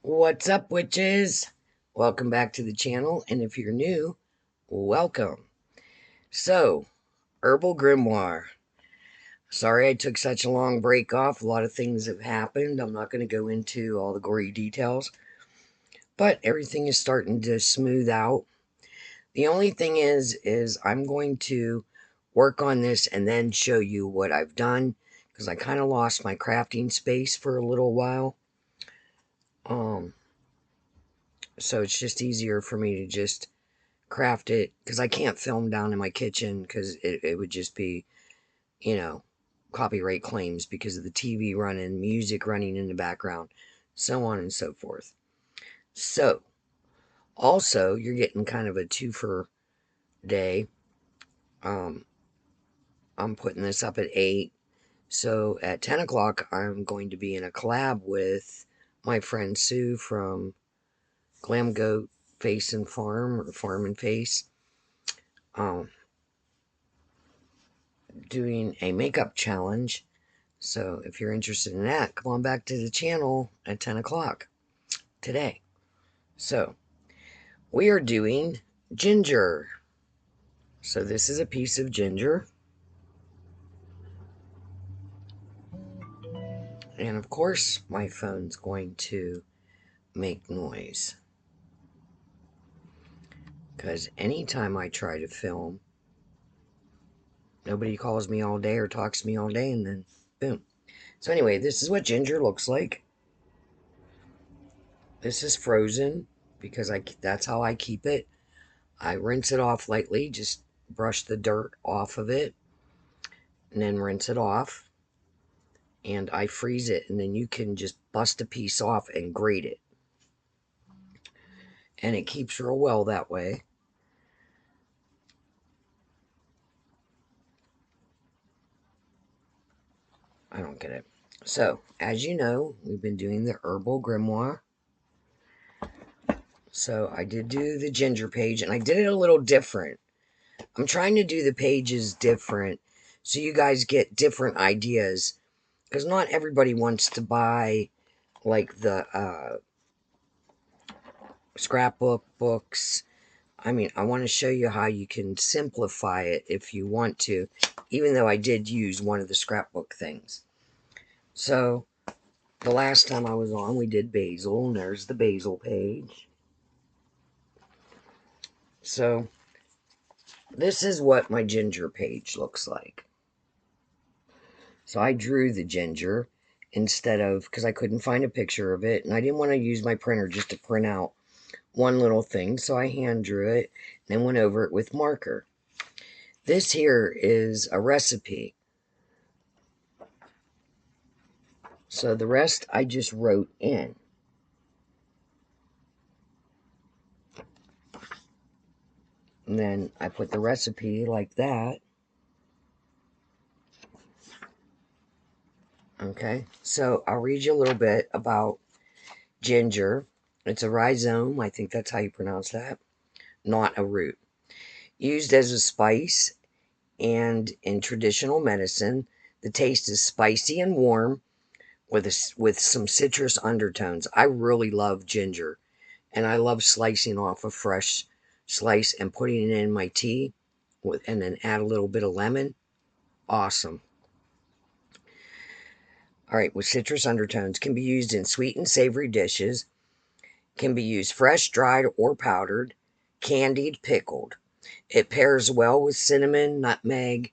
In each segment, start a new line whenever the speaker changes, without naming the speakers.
What's up, witches? Welcome back to the channel, and if you're new, welcome. So, Herbal Grimoire. Sorry I took such a long break off. A lot of things have happened. I'm not going to go into all the gory details, but everything is starting to smooth out. The only thing is I'm going to work on this and then show you what I've done, because I kind of lost my crafting space for a little while. So it's just easier for me to just craft it, because I can't film down in my kitchen because it would just be, you know, copyright claims because of the TV running, music running in the background, so on and so forth. So, also, you're getting kind of a twofer day. Um, I'm putting this up at 8. So at 10 o'clock, I'm going to be in a collab with my friend Sue from Glam Goat Face and Farm, or Farm and Face. Um, Doing a makeup challenge. So if you're interested in that, come on back to the channel at 10 o'clock today. So we are doing ginger. So this is a piece of ginger. And of course, my phone's going to make noise, because anytime I try to film, nobody calls me all day or talks to me all day, and then boom. So anyway, this is what ginger looks like. This is frozen because that's how I keep it. I rinse it off lightly, just brush the dirt off of it, and then rinse it off. And I freeze it, and then you can just bust a piece off and grate it. And it keeps real well that way. I don't get it. So, as you know, we've been doing the Herbal Grimoire. So, I did do the ginger page, and I did it a little different. I'm trying to do the pages different so you guys get different ideas, because not everybody wants to buy like the scrapbook books. I mean, I want to show you how you can simplify it if you want to, even though I did use one of the scrapbook things. So, the last time I was on, we did basil, and there's the basil page. So, this is what my ginger page looks like. So, I drew the ginger instead of, because I couldn't find a picture of it, and I didn't want to use my printer just to print out one little thing, so I hand drew it, and then went over it with marker. This here is a recipe. So the rest I just wrote in. And then I put the recipe like that. Okay, so I'll read you a little bit about ginger. It's a rhizome, I think that's how you pronounce that, not a root. Used as a spice and in traditional medicine, the taste is spicy and warm with some citrus undertones. I really love ginger, and I love slicing off a fresh slice and putting it in my tea, and then add a little bit of lemon. Awesome. All right, with citrus undertones, can be used in sweet and savory dishes, can be used fresh, dried, or powdered, candied, pickled. It pairs well with cinnamon, nutmeg,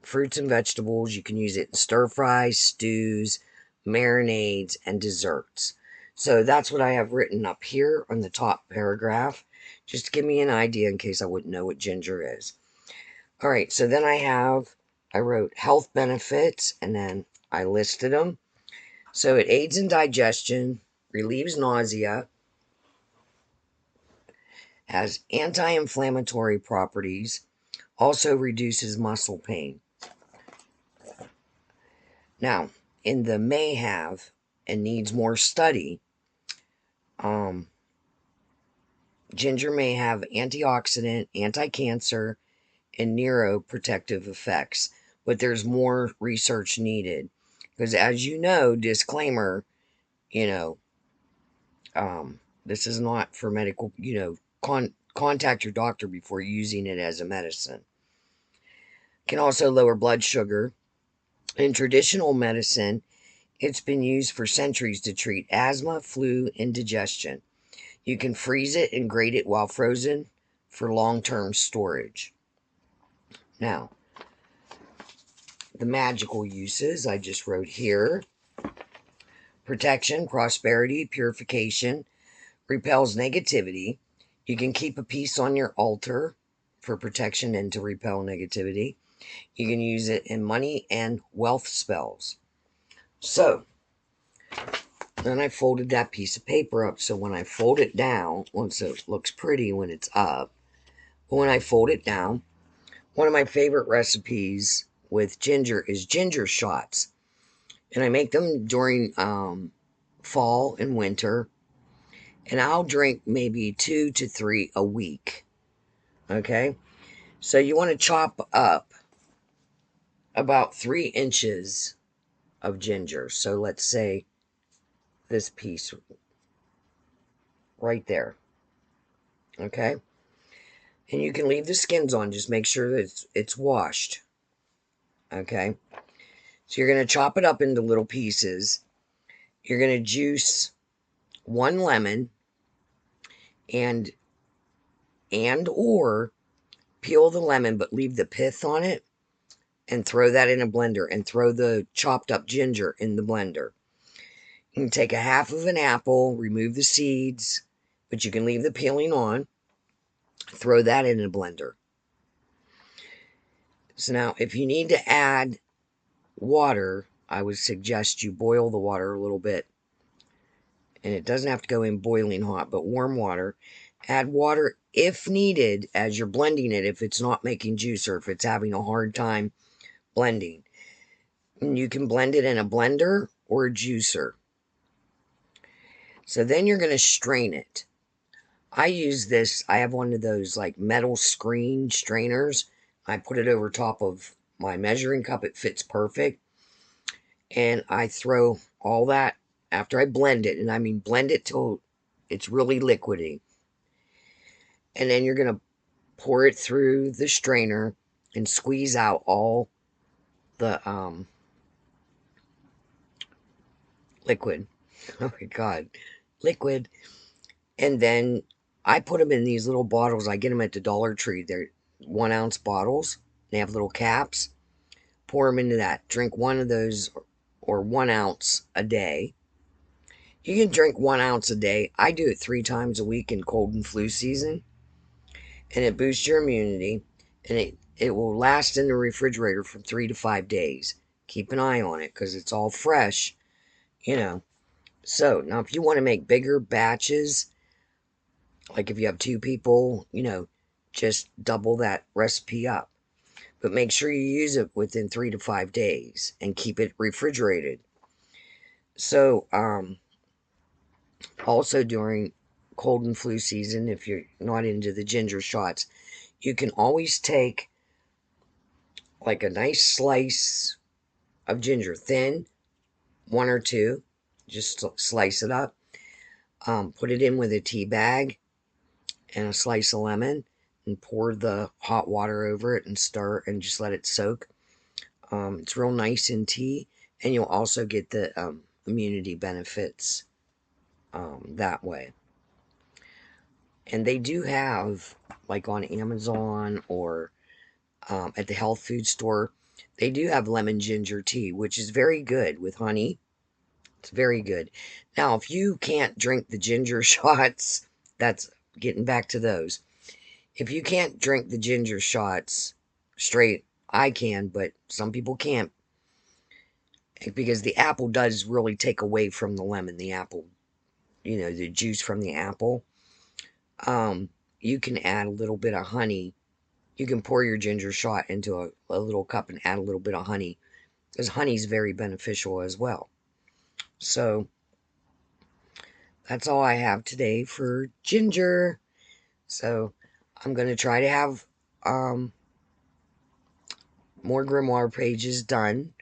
fruits and vegetables. You can use it in stir fries, stews, marinades, and desserts. So that's what I have written up here on the top paragraph, just to give me an idea in case I wouldn't know what ginger is. All right, so then I wrote health benefits, and then I listed them. So it aids in digestion, relieves nausea, has anti-inflammatory properties, also reduces muscle pain. Now, in the may have and needs more study, ginger may have antioxidant, anti-cancer, and neuroprotective effects, but there's more research needed. Because as you know, disclaimer, You know, this is not for medical, contact your doctor before using it as a medicine. Can also lower blood sugar. In traditional medicine, it's been used for centuries to treat asthma, flu, and indigestion. You can freeze it and grate it while frozen for long-term storage. Now, the magical uses I just wrote here: protection, prosperity, purification, repels negativity. You can keep a piece on your altar for protection and to repel negativity. You can use it in money and wealth spells. So, then I folded that piece of paper up. So when I fold it down, once it looks pretty when it's up, but when I fold it down, one of my favorite recipes with ginger is ginger shots. And I make them during fall and winter. And I'll drink maybe 2 to 3 a week. Okay? So you want to chop up about 3 inches of ginger. So let's say this piece right there. Okay? And you can leave the skins on. Just make sure that it's washed. Okay? So you're going to chop it up into little pieces. You're going to juice 1 lemon and or peel the lemon but leave the pith on it and throw that in a blender and throw the chopped up ginger in the blender. You can take a half of an apple, remove the seeds, but you can leave the peeling on, throw that in a blender. So now if you need to add water, I would suggest you boil the water a little bit. And it doesn't have to go in boiling hot, but warm water. Add water if needed as you're blending it, if it's not making juice or if it's having a hard time blending. And you can blend it in a blender or a juicer. So then you're going to strain it. I use this, I have one of those like metal screen strainers. I put it over top of my measuring cup. It fits perfect. And I throw all that after I blend it. And I mean blend it till it's really liquidy. And then you're going to pour it through the strainer and squeeze out all the liquid. Oh my God. Liquid. And then I put them in these little bottles. I get them at the Dollar Tree. They're 1 ounce bottles. They have little caps. Pour them into that. Drink one of those or 1 ounce a day. You can drink 1 ounce a day. I do it 3 times a week in cold and flu season. And it boosts your immunity. And it will last in the refrigerator from 3 to 5 days. Keep an eye on it because it's all fresh, you know. So, now if you want to make bigger batches, like if you have 2 people, just double that recipe up. But make sure you use it within 3 to 5 days and keep it refrigerated. So, also during cold and flu season, if you're not into the ginger shots, you can always take like a nice slice of ginger, thin, 1 or 2, just slice it up. Put it in with a tea bag and a slice of lemon and pour the hot water over it and stir and just let it soak. It's real nice in tea, and you'll also get the immunity benefits that way. And they do have, like on Amazon or at the health food store, they do have lemon ginger tea, which is very good with honey. It's very good. Now, if you can't drink the ginger shots, that's getting back to those. If you can't drink the ginger shots straight, I can, but some people can't. Because the apple does really take away from the lemon. The apple, the juice from the apple. You can add a little bit of honey. You can pour your ginger shot into a little cup and add a little bit of honey. Because honey is very beneficial as well. So, that's all I have today for ginger. So, I'm going to try to have more Grimoire pages done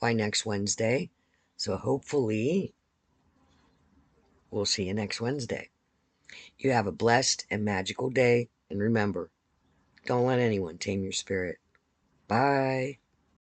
by next Wednesday. So, hopefully, we'll see you next Wednesday. You have a blessed and magical day. And remember, don't let anyone tame your spirit. Bye.